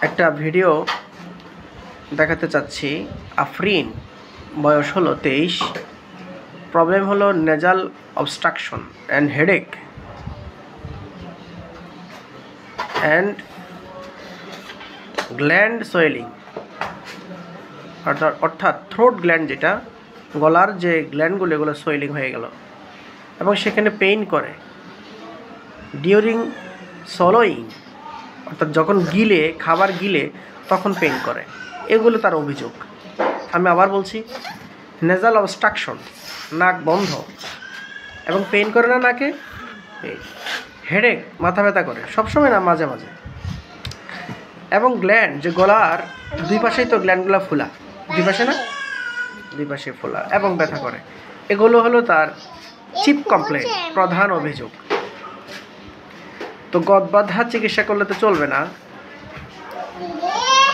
একটা ভিডিও দেখাতে চাচ্ছি। আফরিন, বয়স হলো 23, প্রবলেম হলো nasal obstruction and headache and gland swelling, অর্থাৎ থ্রোট গ্ল্যান্ড, যেটা গলার যে গ্ল্যান্ডগুলো এগুলো সোয়েলিং হয়ে গেল এবং সেখানে পেইন করে ডিউরিং সলোয়িং, অর্থাৎ যখন গিলে খাবার গিলে তখন পেইন করে। এগুলো তার অভিযোগ। আমি আবার বলছি, নেজাল অবস্ট্রাকশন, নাক বন্ধ এবং পেইন করে না নাকে, হেডেক, মাথা ব্যথা করে সবসময় না, মাঝে মাঝে, এবং গ্ল্যান্ড, যে গলার দুই পাশেই তো গ্ল্যান্ডগুলো ফোলা, দুই পাশে না, দুই পাশে ফোলা এবং ব্যথা করে। এগুলো হলো তার চিফ কমপ্লেন, প্রধান অভিযোগ। তো গদবাধা চিকিৎসা করলে তো চলবে না,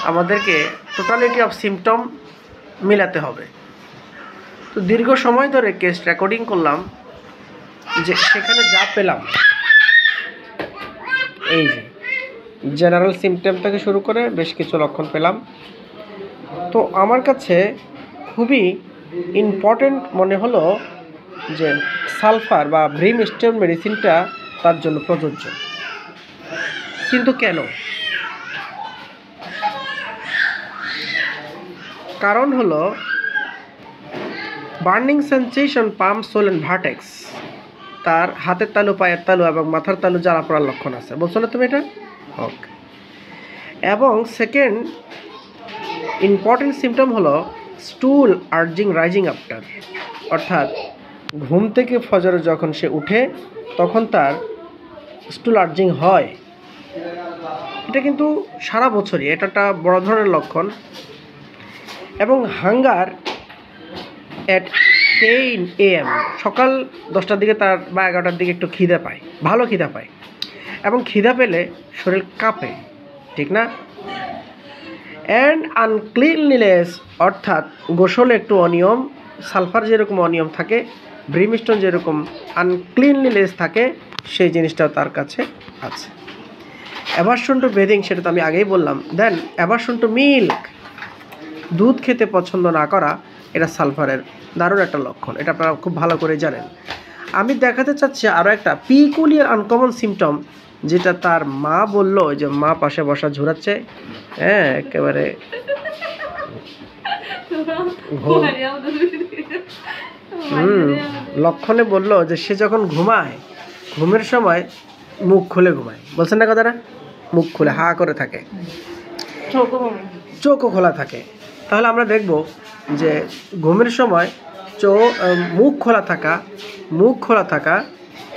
আমাদেরকে টোটালিটি অফ সিমটম মিলাতে হবে। তো দীর্ঘ সময় ধরে কেস রেকর্ডিং করলাম, যে সেখানে যা পেলাম, এই যে জেনারেল সিমটম থেকে শুরু করে বেশ কিছু লক্ষণ পেলাম। তো আমার কাছে খুবই ইম্পর্টেন্ট মনে হলো যে সালফার বা ব্রিমস্টোন মেডিসিনটা তার জন্য প্রযোজ্য। কিন্তু কেন? কারণ হলো বার্নিং সেন্সেশন, পাম্প, সোল অ্যান্ড ভার্টেক্স, তার হাতের তালু, পায়ের তালু এবং মাথার তালু জ্বালা পড়ার লক্ষণ আছে। বলছো না তুমি এটা? ওকে। এবং সেকেন্ড ইম্পর্টেন্ট সিমটম হলো স্টুল আর্জিং রাইজিং আফটার, অর্থাৎ ঘুম থেকে ফজরে যখন সে উঠে তখন তার স্টুল আর্জিং হয়। এটা কিন্তু সারা বছরই, এটা একটা বড় ধরনের লক্ষণ। এবং হাঙ্গার অ্যাট 10 AM, সকাল 10টার দিকে তার বা 11টার দিকে একটু খিদে পায়, ভালো খিদা পায়, এবং খিদা পেলে শরীর কাঁপে, ঠিক না? অ্যান্ড আনক্লিনলিনেস, অর্থাৎ গোসলে একটু অনিয়ম, সালফার যেরকম অনিয়ম থাকে, ব্রিমস্টোন যেরকম আনক্লিনলিনেস থাকে, সেই জিনিসটাও তার কাছে আছে। অ্যাভারশন টু বেদিং, সেটা তো আমি আগেই বললাম। দেন অ্যাভারশন টু মিল্ক, দুধ খেতে পছন্দ না করা, এটা সালফারের দারুণ একটা লক্ষণ, এটা আপনারা খুব ভালো করে জানেন। আমি দেখাতে চাচ্ছি আরও একটা পিকুলিয়ার আনকমন সিমটম, যেটা তার মা বললো, যে মা পাশে বসা ঝুরাচ্ছে, হ্যাঁ একেবারে লক্ষণে বললো যে সে যখন ঘুমায়, ঘুমের সময় মুখ খুলে ঘুমায়। বলছেন না কথাটা? মুখ খুলে হা করে থাকে, চোখও খোলা থাকে। তাহলে আমরা দেখব যে ঘুমের সময় মুখ খোলা থাকা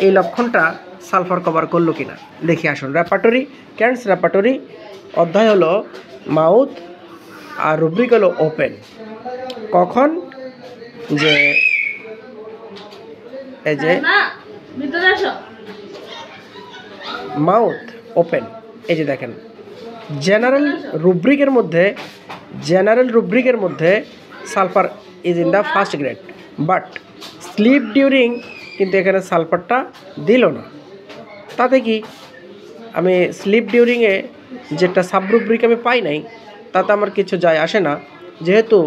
এই লক্ষণটা সালফার কভার করলো কিনা দেখি আসুন। রেপার্টরি, ক্যান্স রেপার্টরি অধ্যায় হলো মাউথ আর রুব্রিক হলো ওপেন। কখন? যে এই যে মাউথ ওপেন, এই যে দেখেন, জেনারেল রুব্রিকের মধ্যে sulphur is in the first grade, but slip during কিন্তু এখানে সালফারটা দিল না। তাতে কি, আমি স্লিপ ডিউরিংয়ে যেটা সাবরুব্রিক আমি পাই নাই, তাতে আমার কিছু যায় আসে না, যেহেতু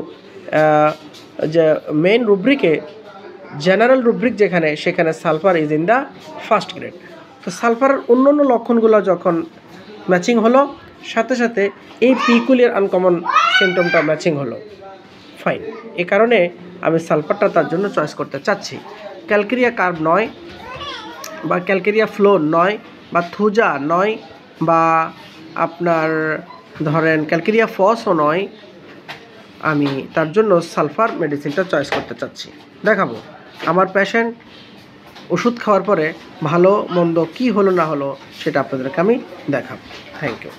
যে মেইন রুব্রিকে জেনারেল রুব্রিক যেখানে, সেখানে sulphur is in the first grade. তো সালফারের অন্য লক্ষণগুলো যখন ম্যাচিং হলো, সাথে সাথে এই পিকুলিয়ার আনকমন সিমটমটা ম্যাচিং হলো, ফাইন। এ কারণে আমি সালফারটা তার জন্য চয়েস করতে চাচ্ছি। ক্যালকেরিয়া কার্ব নয়, বা ক্যালকেরিয়া ফ্লোর নয়, বা থুজা নয়, বা আপনার ধরেন ক্যালকেরিয়া ফসও নয়, আমি তার জন্য সালফার মেডিসিনটা চয়েস করতে চাচ্ছি। দেখাবো আমার পেশেন্ট ওষুধ খাওয়ার পরে ভালো মন্দ কী হলো না হলো সেটা আপনাদেরকে আমি দেখাবো। Thank you.